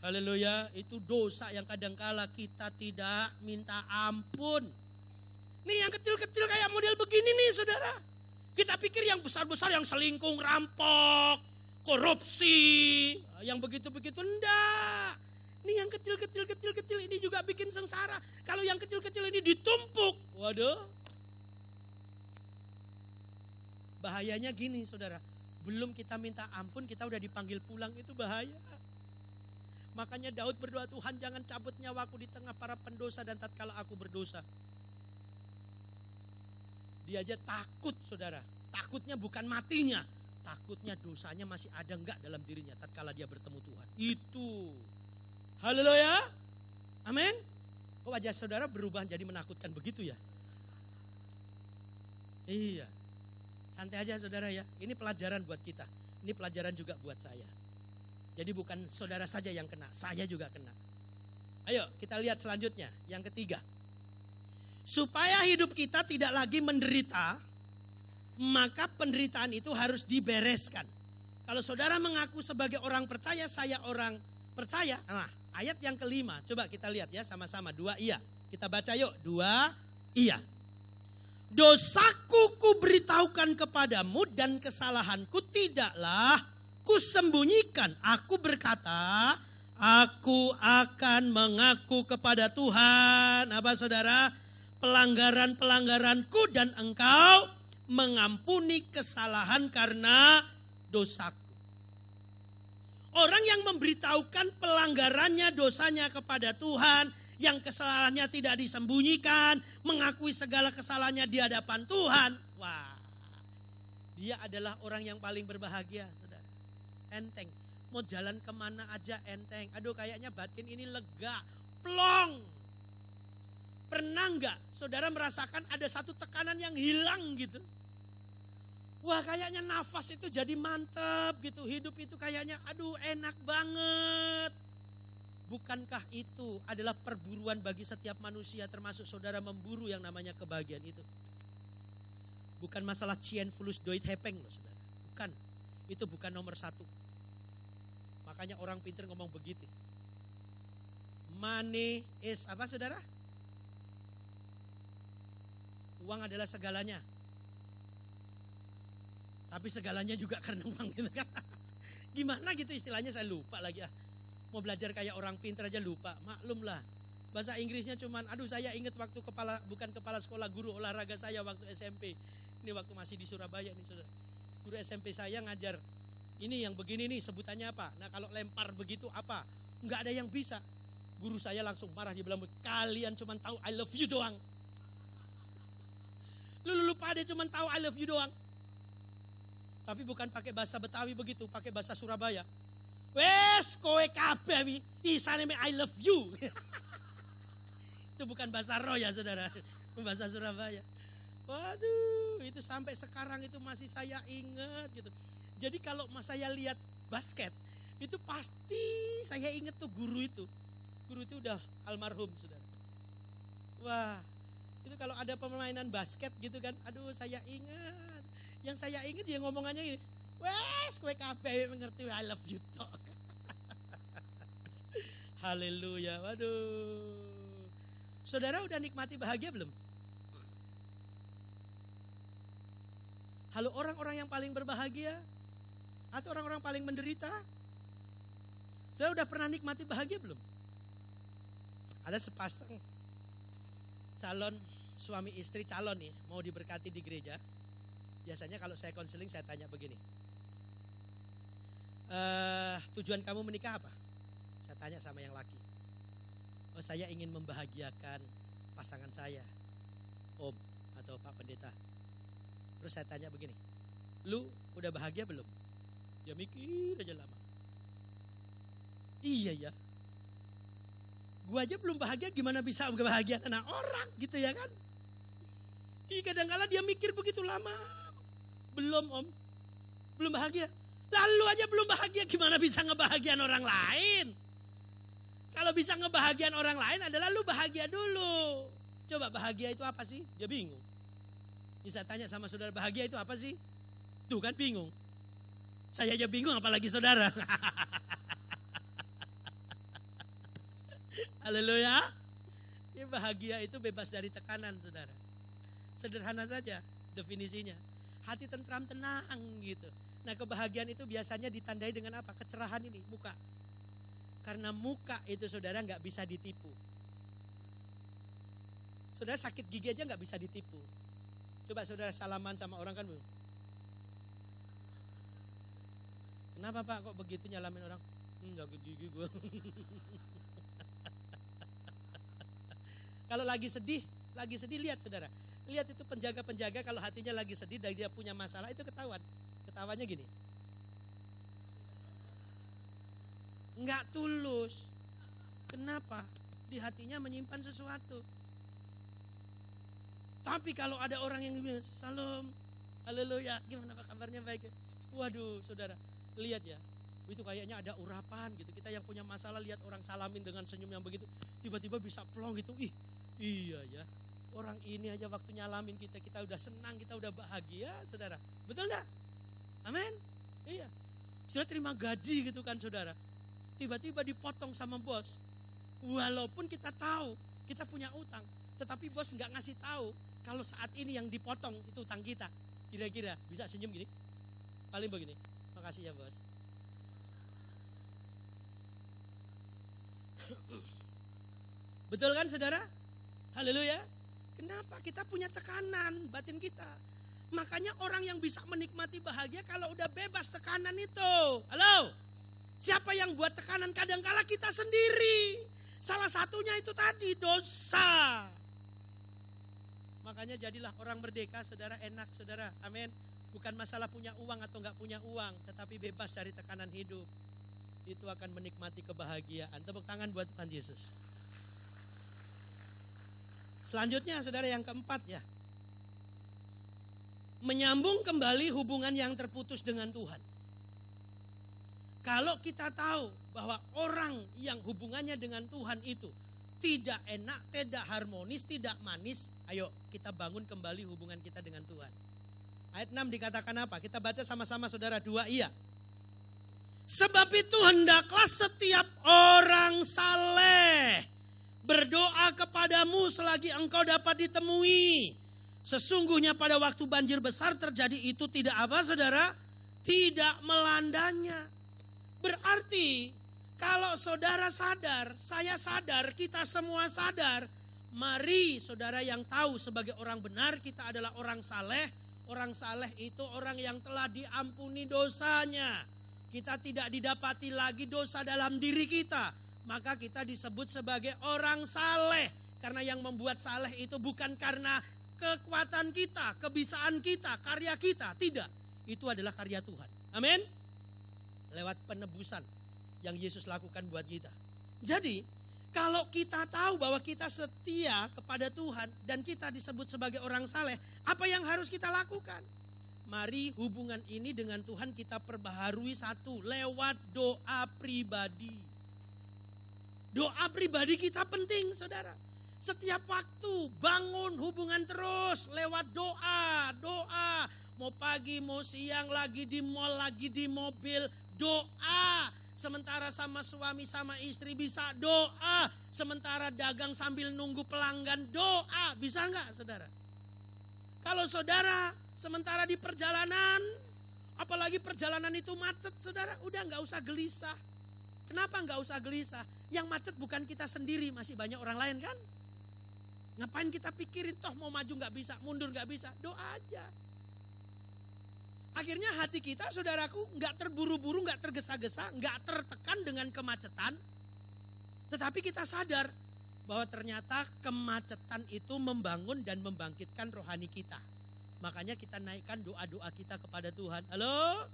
Haleluya, itu dosa yang kadangkala kita tidak minta ampun. Nih yang kecil-kecil kayak model begini nih saudara. Kita pikir yang besar-besar yang selingkuh, rampok, korupsi, yang begitu-begitu, enggak. Nih yang kecil-kecil ini juga bikin sengsara. Kalau yang kecil-kecil ini ditumpuk, waduh. Bahayanya gini saudara, belum kita minta ampun kita udah dipanggil pulang, itu bahaya. Makanya Daud berdoa, Tuhan jangan cabut nyawaku di tengah para pendosa dan tatkala aku berdosa. Dia aja takut saudara. Takutnya bukan matinya. Takutnya dosanya masih ada enggak dalam dirinya tatkala dia bertemu Tuhan. Itu. Haleluya. Amin. Kok wajah saudara berubah jadi menakutkan begitu ya? Iya. Santai aja saudara ya. Ini pelajaran buat kita. Ini pelajaran juga buat saya. Jadi bukan saudara saja yang kena. Saya juga kena. Ayo kita lihat selanjutnya. Yang ketiga. Supaya hidup kita tidak lagi menderita, maka penderitaan itu harus dibereskan. Kalau saudara mengaku sebagai orang percaya, saya orang percaya. Nah, ayat yang kelima, coba kita lihat ya sama-sama. 2 iya. Kita baca yuk. 2 iya. Dosaku kuberitahukan kepadamu dan kesalahanku tidaklah kusembunyikan. Aku berkata, aku akan mengaku kepada Tuhan. Apa saudara? Pelanggaran-pelanggaranku dan engkau mengampuni kesalahan karena dosaku. Orang yang memberitahukan pelanggarannya, dosanya kepada Tuhan, yang kesalahannya tidak disembunyikan, mengakui segala kesalahannya di hadapan Tuhan. Wah, dia adalah orang yang paling berbahagia, saudara. Enteng, mau jalan kemana aja enteng. Aduh kayaknya batin ini lega, plong. Pernah enggak saudara merasakan ada satu tekanan yang hilang gitu? Wah kayaknya nafas itu jadi mantep gitu. Hidup itu kayaknya aduh enak banget. Bukankah itu adalah perburuan bagi setiap manusia termasuk saudara memburu yang namanya kebahagiaan itu? Bukan masalah cien fulus doit hepeng loh saudara. Bukan. Itu bukan nomor 1. Makanya orang pintar ngomong begitu. Money is apa saudara? Uang adalah segalanya. Tapi segalanya juga karena uang gitu kan. Gimana gitu istilahnya saya lupa lagi ah. Mau belajar kayak orang pintar aja lupa. Maklum lah. Bahasa Inggrisnya cuman aduh saya ingat waktu bukan kepala sekolah, guru olahraga saya waktu SMP. Ini waktu masih di Surabaya nih saudara. Guru SMP saya ngajar. Ini yang begini nih sebutannya apa? Nah kalau lempar begitu apa? Enggak ada yang bisa. Guru saya langsung marah, dia bilang kalian cuman tahu I love you doang. Lu pada cuma tahu I love you doang. Tapi bukan pakai bahasa Betawi begitu, pakai bahasa Surabaya. Wes kowe kabeh isane I love you. Itu bukan bahasa roh ya saudara, bahasa Surabaya. Waduh, itu sampai sekarang itu masih saya ingat gitu. Jadi kalau saya lihat basket, itu pasti saya ingat tuh guru itu. Guru itu udah almarhum saudara. Wah, itu kalau ada permainan basket gitu kan, aduh saya ingat. Yang saya ingat dia ngomongannya ini, wes kowe kabeh mengerti I love you talk. Haleluya, waduh. Saudara udah nikmati bahagia belum? Halo orang-orang yang paling berbahagia? Atau orang-orang paling menderita? Saya udah pernah nikmati bahagia belum? Ada sepasang calon suami istri calon nih mau diberkati di gereja. Biasanya kalau saya konseling saya tanya begini, tujuan kamu menikah apa? Saya tanya sama yang laki. Oh saya ingin membahagiakan pasangan saya, Om atau Pak Pendeta. Terus saya tanya begini, lu udah bahagia belum? Dia mikir aja lama. Iya ya, gua aja belum bahagia, gimana bisa membahagiakan orang gitu ya kan? Kadang-kala dia mikir begitu lama. Belum Om, belum bahagia. Lalu aja belum bahagia, gimana bisa ngebahagian orang lain? Kalau bisa ngebahagian orang lain adalah lu bahagia dulu. Coba bahagia itu apa sih? Dia bingung. Bisa tanya sama saudara, bahagia itu apa sih? Tuh kan bingung. Saya aja bingung apalagi saudara. Haleluya. Ini bahagia itu bebas dari tekanan, saudara. Sederhana saja definisinya. Hati tentram, tenang gitu. Nah, kebahagiaan itu biasanya ditandai dengan apa? Kecerahan ini, muka. Karena muka itu saudara nggak bisa ditipu. Saudara sakit gigi aja nggak bisa ditipu. Coba saudara salaman sama orang kan, kenapa Pak kok begitu nyalamin orang? Sakit gigi gue. Kalau lagi sedih lihat saudara. Lihat itu penjaga-penjaga kalau hatinya lagi sedih dan dia punya masalah itu ketahuan. Ketawanya gini. Enggak tulus. Kenapa? Di hatinya menyimpan sesuatu. Tapi kalau ada orang yang bilang, "Salam, haleluya, gimana Pak kabarnya baik?" Waduh, saudara, lihat ya. Itu kayaknya ada urapan gitu. Kita yang punya masalah lihat orang salamin dengan senyum yang begitu, tiba-tiba bisa plong gitu. Ih, iya ya. Orang ini aja waktu nyalamin kita udah senang, kita udah bahagia, saudara. Betul enggak? Amin. Iya. Sudah terima gaji gitu kan, saudara. Tiba-tiba dipotong sama bos. Walaupun kita tahu kita punya utang, tetapi bos nggak ngasih tahu kalau saat ini yang dipotong itu utang kita. Kira-kira bisa senyum gini? Paling begini. Makasih ya bos. Betul kan saudara? Haleluya. Kenapa? Kita punya tekanan batin kita. Makanya orang yang bisa menikmati bahagia kalau udah bebas tekanan itu. Halo? Siapa yang buat tekanan? Kadangkala kita sendiri. Salah satunya itu tadi dosa. Makanya jadilah orang merdeka, saudara, enak saudara. Amin. Bukan masalah punya uang atau enggak punya uang, tetapi bebas dari tekanan hidup. Itu akan menikmati kebahagiaan. Tepuk tangan buat Tuhan Yesus. Selanjutnya saudara yang keempat ya. Menyambung kembali hubungan yang terputus dengan Tuhan. Kalau kita tahu bahwa orang yang hubungannya dengan Tuhan itu tidak enak, tidak harmonis, tidak manis, ayo kita bangun kembali hubungan kita dengan Tuhan. Ayat 6 dikatakan apa? Kita baca sama-sama saudara, 2 iya. Sebab itu hendaklah setiap orang saleh berdoa kepadamu selagi engkau dapat ditemui. Sesungguhnya pada waktu banjir besar terjadi itu tidak apa saudara? Tidak melandanya. Berarti kalau saudara sadar, saya sadar, kita semua sadar. Mari saudara yang tahu sebagai orang benar kita adalah orang saleh. Orang saleh itu orang yang telah diampuni dosanya. Kita tidak didapati lagi dosa dalam diri kita. Maka kita disebut sebagai orang saleh. Karena yang membuat saleh itu bukan karena kekuatan kita, kebisaan kita, karya kita. Tidak. Itu adalah karya Tuhan. Amin. Lewat penebusan yang Yesus lakukan buat kita. Jadi, kalau kita tahu bahwa kita setia kepada Tuhan dan kita disebut sebagai orang saleh, apa yang harus kita lakukan? Mari hubungan ini dengan Tuhan kita perbaharui satu, lewat doa pribadi. Doa pribadi kita penting, saudara. Setiap waktu bangun hubungan terus lewat doa. Mau pagi, mau siang, lagi di mall, lagi di mobil, doa. Sementara sama suami, sama istri bisa doa. Sementara dagang sambil nunggu pelanggan, doa. Bisa enggak, saudara? Kalau saudara sementara di perjalanan, apalagi perjalanan itu macet, saudara, udah enggak usah gelisah. Kenapa enggak usah gelisah? Yang macet bukan kita sendiri, masih banyak orang lain kan? Ngapain kita pikirin, toh mau maju enggak bisa, mundur enggak bisa, doa aja. Akhirnya hati kita, saudaraku, enggak terburu-buru, enggak tergesa-gesa, enggak tertekan dengan kemacetan. Tetapi kita sadar bahwa ternyata kemacetan itu membangun dan membangkitkan rohani kita. Makanya kita naikkan doa-doa kita kepada Tuhan. Halo?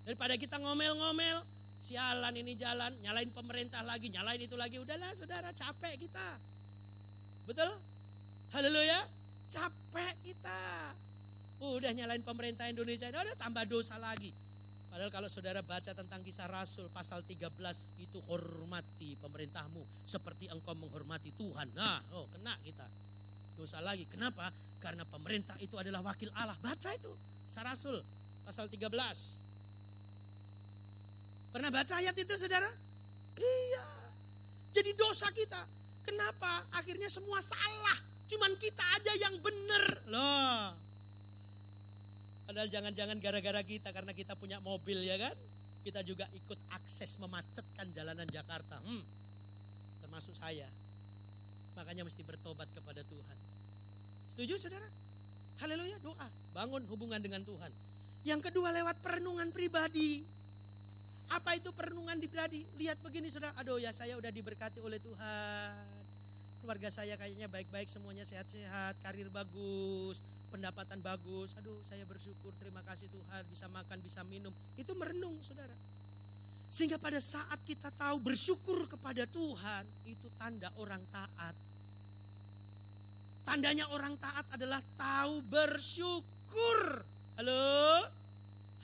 Daripada kita ngomel-ngomel, sialan ini jalan, nyalain pemerintah lagi, nyalain itu lagi. Udahlah saudara, capek kita. Betul? Haleluya? Capek kita. Udah nyalain pemerintah Indonesia, udah tambah dosa lagi. Padahal kalau saudara baca tentang kisah Rasul pasal 13 itu hormati pemerintahmu seperti engkau menghormati Tuhan. Nah, kena kita. Dosa lagi. Kenapa? Karena pemerintah itu adalah wakil Allah. Baca itu. Kisah Rasul pasal 13. Pernah baca ayat itu saudara? Iya. jadi dosa kita. Kenapa? Akhirnya semua salah. Cuman kita aja yang benar. Loh. Padahal jangan-jangan gara-gara kita, karena kita punya mobil ya kan. Kita juga ikut akses memacetkan jalanan Jakarta. Termasuk saya. Makanya mesti bertobat kepada Tuhan. Setuju saudara? Haleluya, doa. Bangun hubungan dengan Tuhan. Yang kedua lewat perenungan pribadi. Apa itu perenungan pribadi? Lihat begini saudara. Aduh ya, saya udah diberkati oleh Tuhan. Keluarga saya kayaknya baik-baik, semuanya sehat-sehat. Karir bagus, pendapatan bagus. Aduh saya bersyukur, terima kasih Tuhan. Bisa makan, bisa minum. Itu merenung saudara. Sehingga pada saat kita tahu bersyukur kepada Tuhan. Itu tanda orang taat. Tandanya orang taat adalah tahu bersyukur. Halo?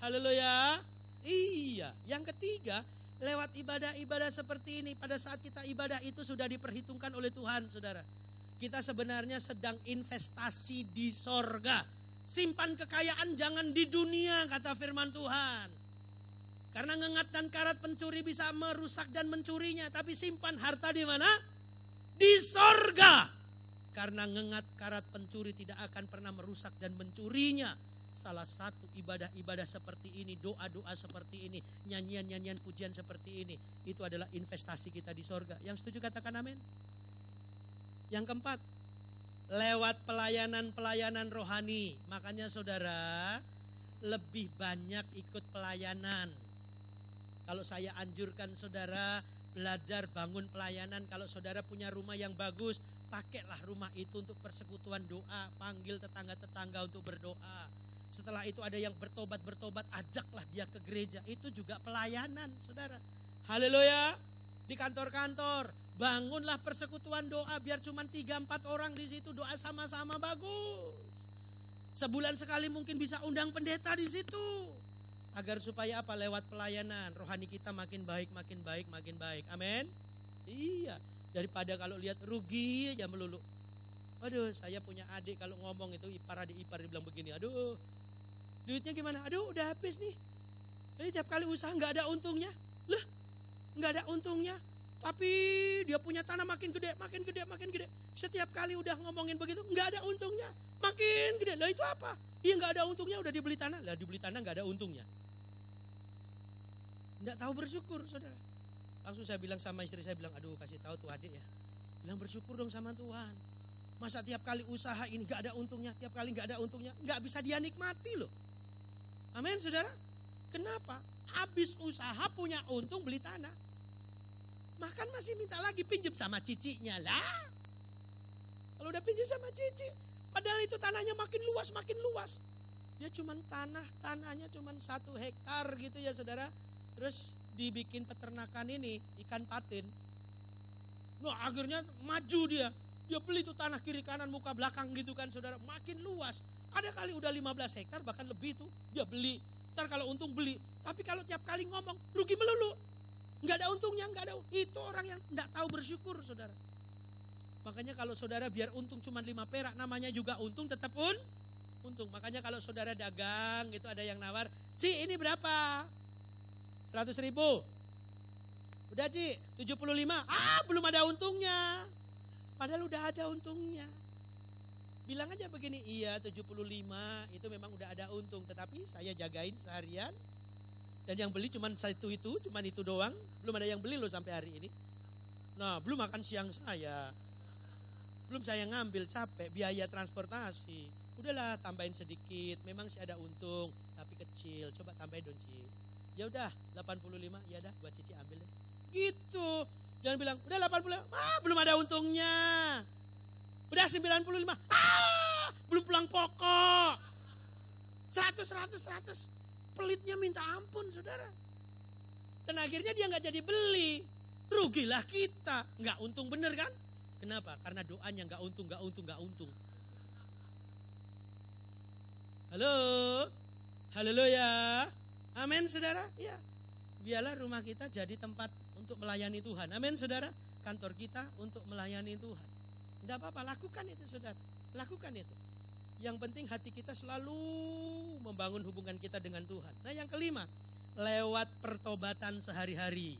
Haleluya. Iya. Yang ketiga, lewat ibadah-ibadah seperti ini, pada saat kita ibadah itu sudah diperhitungkan oleh Tuhan, saudara. Kita sebenarnya sedang investasi di sorga. Simpan kekayaan jangan di dunia, kata firman Tuhan. Karena ngengat dan karat pencuri bisa merusak dan mencurinya. Tapi simpan harta di mana? Di sorga. Karena ngengat karat pencuri tidak akan pernah merusak dan mencurinya. Salah satu ibadah-ibadah seperti ini, doa-doa seperti ini, nyanyian-nyanyian pujian seperti ini, itu adalah investasi kita di sorga. Yang setuju katakan amin. Yang keempat, lewat pelayanan-pelayanan rohani. Makanya saudara, lebih banyak ikut pelayanan. Kalau saya anjurkan saudara belajar bangun pelayanan. Kalau saudara punya rumah yang bagus, pakailah rumah itu untuk persekutuan doa. Panggil tetangga-tetangga untuk berdoa. Setelah itu ada yang bertobat, ajaklah dia ke gereja. Itu juga pelayanan, saudara. Haleluya. Di kantor-kantor, bangunlah persekutuan doa. Biar cuma 3-4 orang di situ doa sama-sama, bagus. Sebulan sekali mungkin bisa undang pendeta di situ. Agar supaya apa? Lewat pelayanan, rohani kita makin baik, makin baik, makin baik. Amin. Iya. Daripada kalau lihat rugi aja melulu. Aduh, saya punya adik kalau ngomong itu adik ipar dia bilang begini. Aduh, duitnya gimana? Aduh, udah habis nih. Jadi tiap kali usaha nggak ada untungnya. Lah, nggak ada untungnya. Tapi dia punya tanah makin gede, makin gede, makin gede. Setiap kali udah ngomongin begitu, nggak ada untungnya. Makin gede. Lah itu apa? Iya nggak ada untungnya, udah dibeli tanah. Lah dibeli tanah nggak ada untungnya. Nggak tahu bersyukur, saudara. Langsung saya bilang sama istri saya, bilang, aduh kasih tahu tuh adik ya. Bilang bersyukur dong sama Tuhan. Masa tiap kali usaha ini gak ada untungnya, tiap kali gak ada untungnya, gak bisa dia nikmati loh. Amin saudara. Kenapa? Habis usaha punya untung beli tanah. Makan masih minta lagi pinjam sama cicinya lah. Kalau udah pinjam sama cici, padahal itu tanahnya makin luas. Dia cuman tanahnya cuman 1 hektar gitu ya saudara. Terus dibikin peternakan ini, ikan patin. Nah akhirnya maju dia. Dia beli tuh tanah kiri kanan muka belakang gitu kan saudara. Makin luas. Ada kali udah 15 hektar bahkan lebih tuh. Dia beli. Ntar kalau untung beli. Tapi kalau tiap kali ngomong rugi melulu. Nggak ada untungnya, nggak ada. Itu orang yang nggak tahu bersyukur saudara. Makanya kalau saudara biar untung cuma 5 perak, namanya juga untung, tetap untung. Makanya kalau saudara dagang gitu ada yang nawar, Ci ini berapa? 100.000. Udah Ci, 75. Belum ada untungnya. Padahal udah ada untungnya. Bilang aja begini, iya 75 itu memang udah ada untung. Tetapi saya jagain seharian. Dan yang beli cuman cuman itu doang. Belum ada yang beli loh sampai hari ini. Nah belum makan siang saya. Belum saya ngambil, capek, biaya transportasi. Udahlah tambahin sedikit. Memang sih ada untung, tapi kecil. Coba tambahin dong Ci. Ya udah 85, ya udah buat Cici ambil deh. Gitu. Jangan bilang udah 85, belum ada untungnya. Udah 95, belum pulang pokok. 100. Pelitnya minta ampun saudara. Dan akhirnya dia nggak jadi beli. Rugilah kita. Nggak untung bener kan? Kenapa? Karena doanya nggak untung. Halo? Haleluya. Amin saudara. Ya. Biarlah rumah kita jadi tempat untuk melayani Tuhan. Amin saudara. Kantor kita untuk melayani Tuhan. Tidak apa-apa, lakukan itu saudara. Lakukan itu. Yang penting hati kita selalu membangun hubungan kita dengan Tuhan. Nah yang kelima, lewat pertobatan sehari-hari.